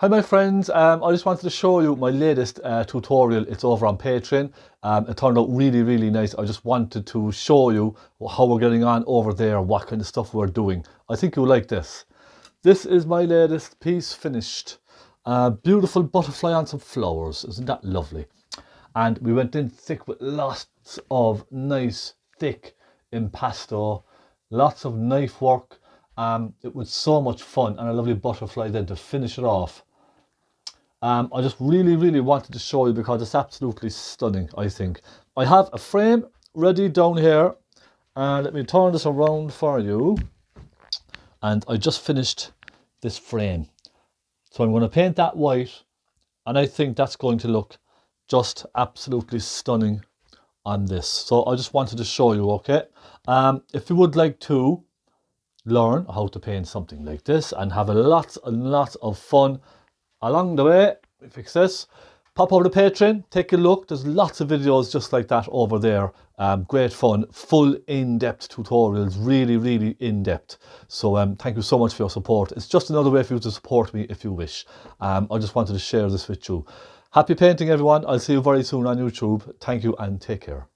Hi my friends, I just wanted to show you my latest tutorial. It's over on Patreon. It turned out really nice. I just wanted to show you how we're getting on over there, what kind of stuff we're doing. I think you'll like this. This is my latest piece finished. Beautiful butterfly on some flowers. Isn't that lovely? And we went in thick with lots of nice thick impasto, lots of knife work. It was so much fun, and a lovely butterfly then to finish it off. I just really wanted to show you because it's absolutely stunning, I think. I have a frame ready down here, and let me turn this around for you. And I just finished this frame. So I'm going to paint that white, and I think that's going to look just absolutely stunning on this. So I just wanted to show you, okay? If you would like to learn how to paint something like this and have a lots and lots of fun along the way, fix this, pop over to Patreon, take a look. There's lots of videos just like that over there. Great fun, full in-depth tutorials, really in-depth. So thank you so much for your support. It's just another way for you to support me if you wish. I just wanted to share this with you. Happy painting, everyone. I'll see you very soon on YouTube. Thank you and take care.